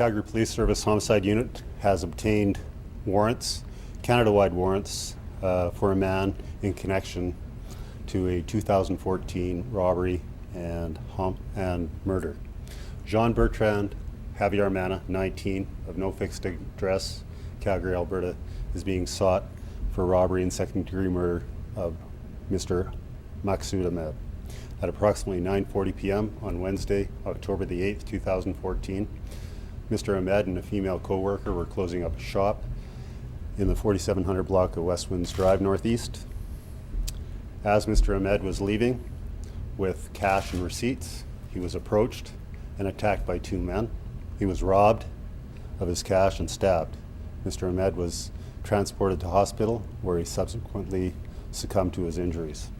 Calgary Police Service Homicide Unit has obtained warrants, Canada-wide warrants, for a man in connection to a 2014 robbery and murder. Jean Bertrand HAVYARIMANA, 19, of no fixed address, Calgary, Alberta, is being sought for robbery and second-degree murder of Mr. Maqsood AHMED. At approximately 9:40 p.m. on Wednesday, October the 8th, 2014, Mr. AHMED and a female co-worker were closing up a shop in the 4700 block of Westwinds Drive Northeast. As Mr. AHMED was leaving with cash and receipts, he was approached and attacked by two men. He was robbed of his cash and stabbed. Mr. AHMED was transported to hospital, where he subsequently succumbed to his injuries.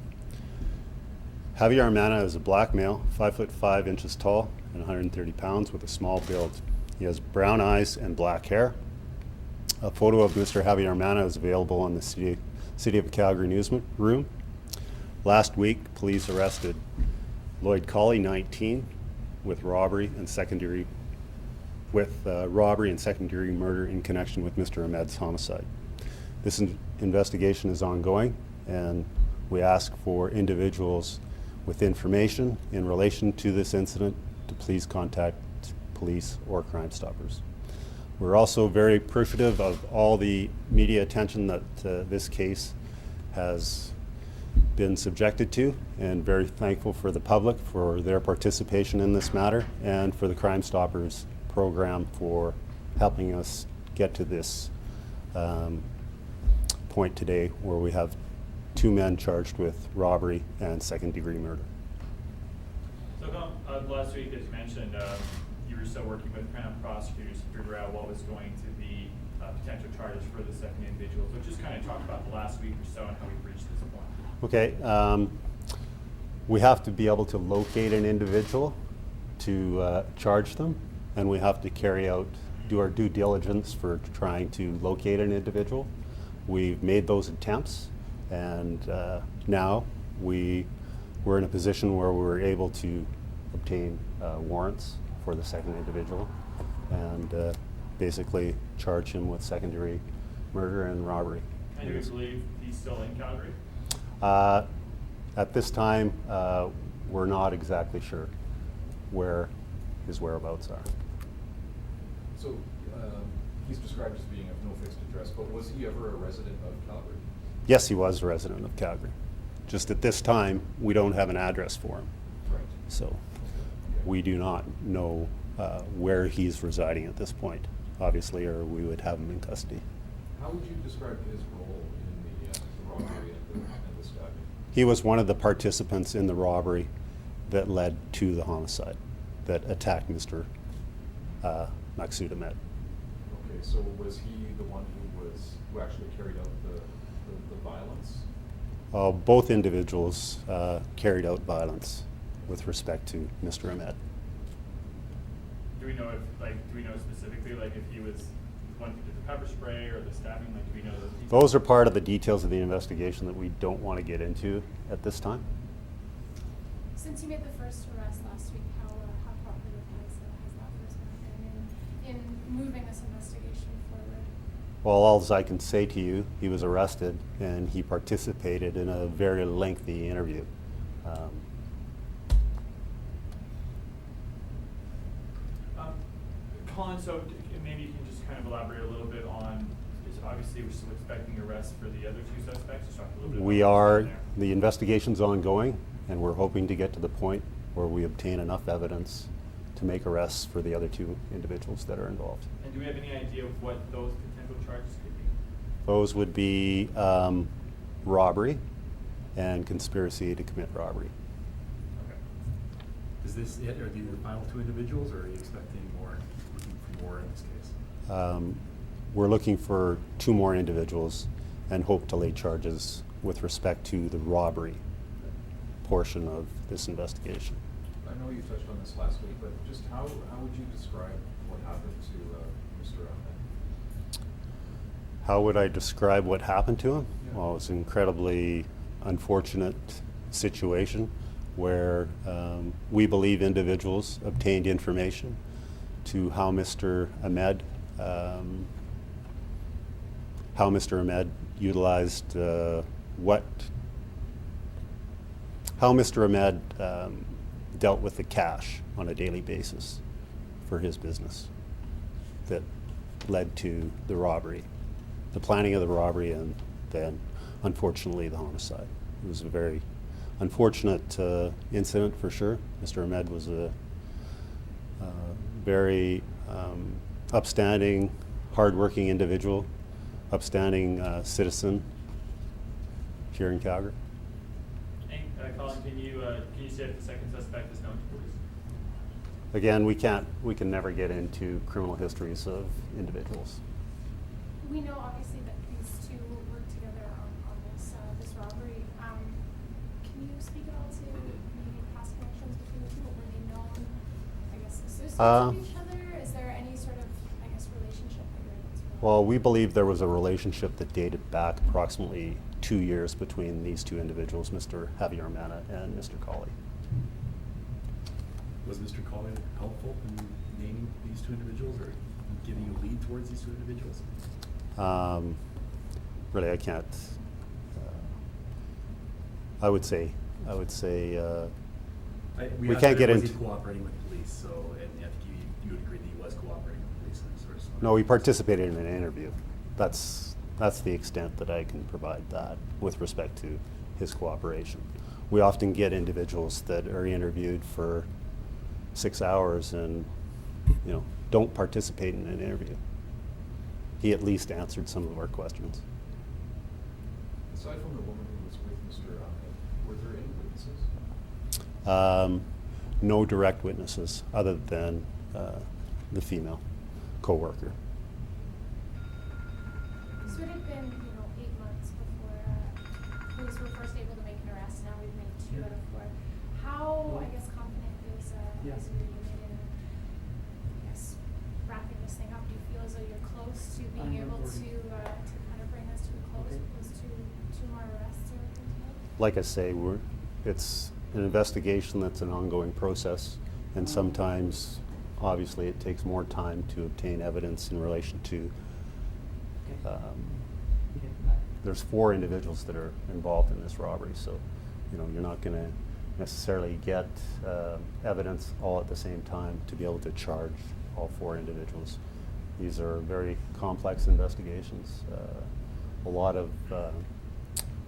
HAVYARIMANA is a black male, 5'5" tall and 130 pounds, with a small build. He has brown eyes and black hair. A photo of Mr. HAVYARIMANA is available on the City of Calgary Newsroom. Last week, police arrested Lloyd Colley, 19, with robbery and second-degree murder in connection with Mr. AHMED's homicide. This investigation is ongoing, and we ask for individuals with information in relation to this incident to please contact police or Crime Stoppers. We're also very appreciative of all the media attention that this case has been subjected to, and very thankful for the public for their participation in this matter, and for the Crime Stoppers program for helping us get to this point today, where we have two men charged with robbery and second-degree murder. So last week, as you mentioned, you were still working with Crown prosecutors to figure out what was going to be potential charges for the second individuals. So just kind of talk about the last week or so and how we've reached this point. Okay, we have to be able to locate an individual to charge them, and we have to do our due diligence for trying to locate an individual. We've made those attempts, and now we're in a position where we're able to obtain warrants for the second individual and basically charge him with second-degree murder and robbery. And do you believe he's still in Calgary? At this time, we're not exactly sure where his whereabouts are. So he's described as being of no fixed address, but was he ever a resident of Calgary? Yes, he was a resident of Calgary. Just at this time, we don't have an address for him. Right. So we do not know where he's residing at this point, obviously, or we would have him in custody. How would you describe his role in the robbery and the stabbing? He was one of the participants in the robbery that led to the homicide that attacked Mr. Maqsood AHMED. Okay, so was he the one who actually carried out the violence? Both individuals carried out violence with respect to Mr. AHMED. Do we know specifically, like, if he was the one who did the pepper spray or the stabbing? Like, do we know those details? Those are part of the details of the investigation that we don't want to get into at this time. Since you made the first arrest last week, how cooperative has that person been in moving this investigation forward? Well, all I can say to you, he was arrested and he participated in a very lengthy interview. Colin, so maybe you can just kind of elaborate a little bit on, obviously we're still expecting arrests for the other two suspects. Just talk a little bit We about are, what's going on the investigation's ongoing, and we're hoping to get to the point where we obtain enough evidence to make arrests for the other two individuals that are involved. there. And do we have any idea of what those potential charges could be? Those would be robbery and conspiracy to commit robbery. Okay. Is this it? Are these the final two individuals, or are you expecting more, looking for more in this case? We're looking for two more individuals and hope to lay charges with respect to the robbery portion of this investigation. I know you touched on this last week, but just how would you describe what happened to Mr. AHMED? How would I describe what happened to him? Yeah. Well, it was an incredibly unfortunate situation where we believe individuals obtained information to how Mr. Ahmed utilized how Mr. Ahmed dealt with the cash on a daily basis for his business that led to the robbery, the planning of the robbery, and then unfortunately the homicide. It was a very unfortunate incident for sure. Mr. Ahmed was a very upstanding, hardworking individual, upstanding citizen here in Calgary. Hey, Colin, can you say if the second suspect is known to police? Again, we can never get into criminal histories of individuals. We know obviously that these two work together on this robbery. Can you speak at all to maybe past connections between the two? Were they known, I guess, associates of each other? Is there any sort of, I guess, relationship that you're able to? Well, we believe there was a relationship that dated back approximately 2 years between these two individuals, Mr. HAVYARIMANA and Mr. Colley. Was Mr. Colley helpful in naming these two individuals or giving you a lead towards these two individuals? Really, I can't. I would say we asked can't get was into. he cooperating with police? So, and I think you would agree that he was cooperating with police in this sort of. No, he participated in an interview. That's the extent that I can provide that with respect to his cooperation. We often get individuals that are interviewed for 6 hours and don't participate in an interview. He at least answered some of our questions. Aside from the woman who was with Mr. Ahmed, were there any witnesses? No direct witnesses other than the female co-worker. This would have been, 8 months before police were first able to make an arrest. Now we've made 2 out of 4. How, I guess, confident is your unit in, I guess, wrapping this thing up? Do you feel as though you're close to being able to kind of bring this to a close with those two more arrests or anything? Like I say, it's an investigation that's an ongoing process, and sometimes, obviously, it takes more time to obtain evidence in relation to. There's 4 individuals that are involved in this robbery, so you're not going to necessarily get evidence all at the same time to be able to charge all 4 individuals. These are very complex investigations. A lot of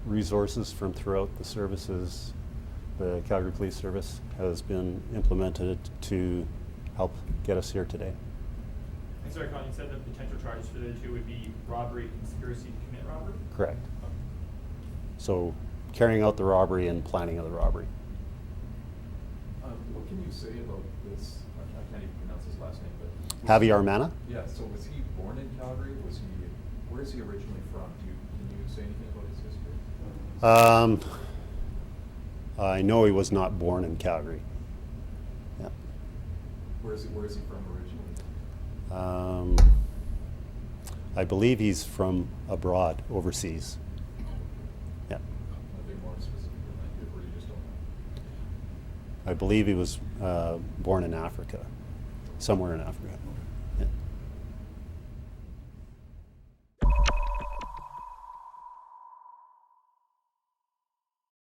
resources from throughout the services. The Calgary Police Service has been implemented to help get us here today. And sorry, Colin, you said the potential charges for the 2 would be robbery, conspiracy to commit robbery? Correct. So carrying out the robbery and planning of the robbery. What can you say about this? I can't even pronounce his last name, but HAVYARIMANA? yeah. So was he born in Calgary? Where is he originally from? Can you say anything about his history? I know he was not born in Calgary. Yeah. Where is he from originally? I believe he's from abroad, overseas. Yeah. A bit more specific than that, or you just don't know? I believe he was born in Africa, somewhere in Africa.